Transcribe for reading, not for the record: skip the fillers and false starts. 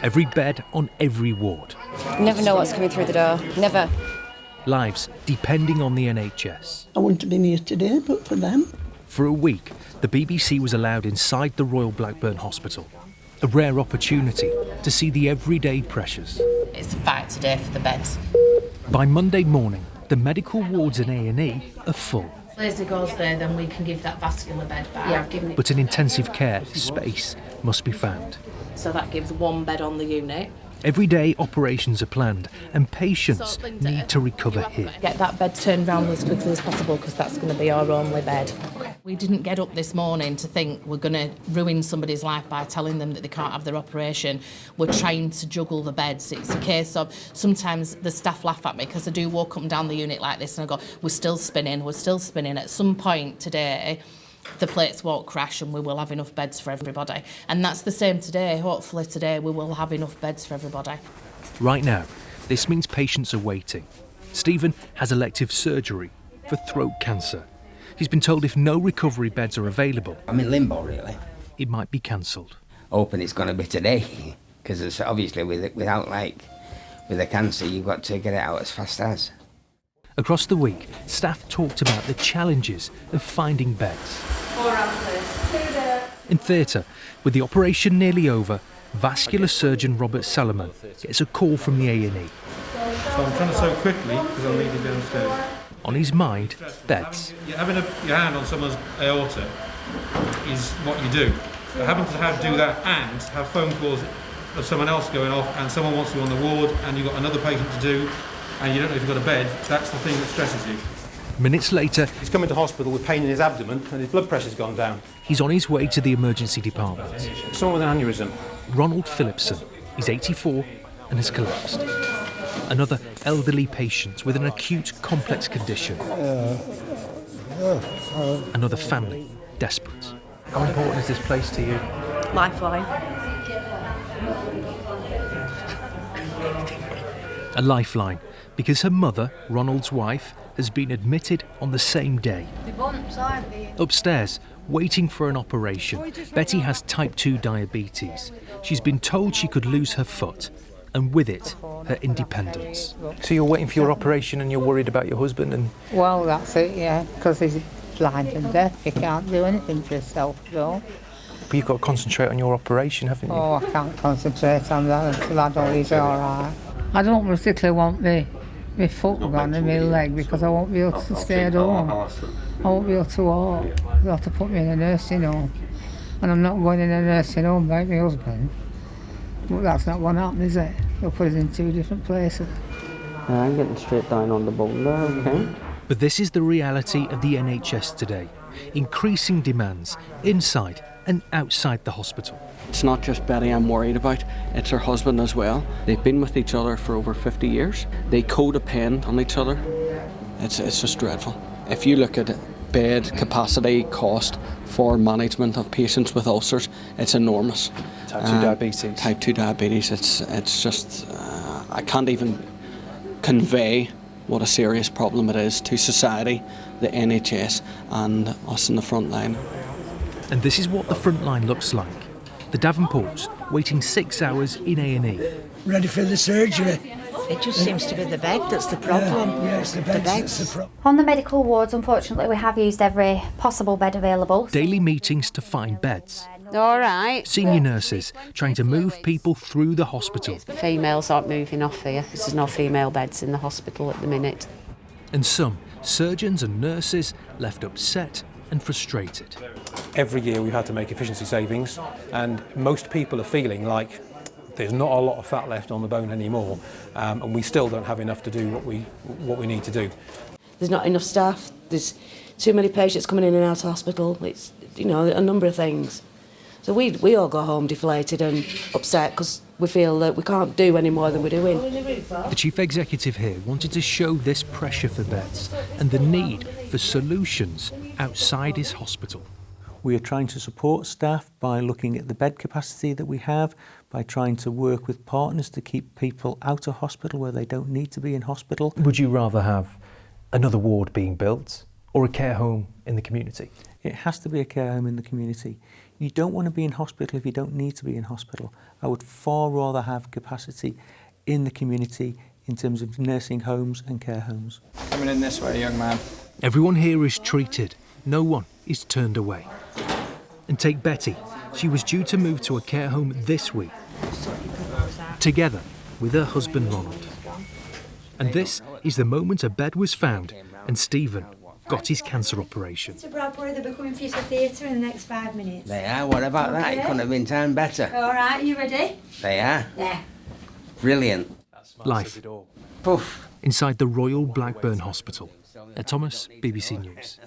Every bed on every ward. You never know what's coming through the door. Never. Lives depending on the NHS. I wouldn't have been here today, but for them. For a week, the BBC was allowed inside the Royal Blackburn Hospital. A rare opportunity to see the everyday pressures. It's a fight today for the beds. By Monday morning, the medical wards in A&E are full. As it goes there, then we can give that vascular bed back. Yeah, I've given it. But in intensive care, space must be found. So that gives one bed on the unit. Every day operations are planned and patients need to recover here. Get that bed turned round as quickly as possible because that's going to be our only bed. We didn't get up this morning to think we're going to ruin somebody's life by telling them that they can't have their operation. We're trying to juggle the beds. It's a case of sometimes the staff laugh at me because I do walk up and down the unit like this and I go, we're still spinning. At some point today, the plates won't crash and we will have enough beds for everybody. And that's the same today. Hopefully today we will have enough beds for everybody. Right now, this means patients are waiting. Stephen has elective surgery for throat cancer. He's been told if no recovery beds are available, I'm in limbo, really. It might be cancelled. Hoping it's going to be today, because it's obviously with the cancer, you've got to get it out as fast as. Across the week, staff talked about the challenges of finding beds. In theatre, with the operation nearly over, vascular surgeon Robert Salomon gets a call from the A&E. So I'm trying to sew quickly because I'll need you downstairs. On his mind, beds. Having your hand on someone's aorta is what you do. But having to do that and have phone calls of someone else going off and someone wants you on the ward and you've got another patient to do and you don't know if you've got a bed, that's the thing that stresses you. Minutes later, he's come into hospital with pain in his abdomen and his blood pressure's gone down. He's on his way to the emergency department. Someone with an aneurysm. Ronald Phillipson. He's 84 and has collapsed. Another elderly patient with an acute complex condition. Another family desperate. How important is this place to you? Lifeline. A lifeline, because her mother, Ronald's wife, has been admitted on the same day. Upstairs, waiting for an operation, Betty has type 2 diabetes. She's been told she could lose her foot, and with it, her independence. So you're waiting for your operation and you're worried about your husband and... Well, that's it, yeah, because he's blind and deaf. He can't do anything for himself at all. But you've got to concentrate on your operation, haven't you? Oh, I can't concentrate on that until I know he's all right. I don't particularly want my foot gone and my leg because I won't be able to stay at home. I won't be able to walk. They'll have to put me in a nursing home. And I'm not going in a nursing home like my husband. But that's not going to happen, is it? They'll put us in two different places. I'm getting straight down on the bone there, okay? But this is the reality of the NHS today. Increasing demands inside and outside the hospital. It's not just Betty I'm worried about, it's her husband as well. They've been with each other for over 50 years. They codepend on each other. It's just dreadful. If you look at bed capacity cost for management of patients with ulcers, it's enormous. Type 2 diabetes. Type 2 diabetes, it's just, I can't even convey what a serious problem it is to society, the NHS and us in the front line. And this is what the front line looks like. The Davenports waiting 6 hours in A&E. Ready for the surgery. It just seems to be the bed that's the problem. Yeah, it's the beds that's the problem. On the medical wards, unfortunately, we have used every possible bed available. Daily meetings to find beds. All right. Senior nurses trying to move people through the hospital. Females aren't moving off here. There's no female beds in the hospital at the minute. And some surgeons and nurses left upset and frustrated. Every year we've had to make efficiency savings, and most people are feeling like there's not a lot of fat left on the bone anymore, and we still don't have enough to do what we need to do. There's not enough staff, there's too many patients coming in and out of hospital, it's, you know, a number of things. So we all go home deflated and upset because we feel that we can't do any more than we're doing. The chief executive here wanted to show this pressure for beds and the need for solutions outside his hospital. We are trying to support staff by looking at the bed capacity that we have, by trying to work with partners to keep people out of hospital where they don't need to be in hospital. Would you rather have another ward being built or a care home in the community? It has to be a care home in the community. You don't want to be in hospital if you don't need to be in hospital. I would far rather have capacity in the community in terms of nursing homes and care homes. Coming in this way, young man. Everyone here is treated. No one is turned away. And take Betty. She was due to move to a care home this week, together with her husband Ronald. And this is the moment a bed was found and Stephen got his cancer operation. Mr. Bradbury, they'll be coming for you to the theatre in the next 5 minutes. They are. What about that? It couldn't have been timed better. All right, you ready? They are. Yeah. Brilliant. Life Poof. inside the Royal Blackburn Hospital. Thomas, BBC News.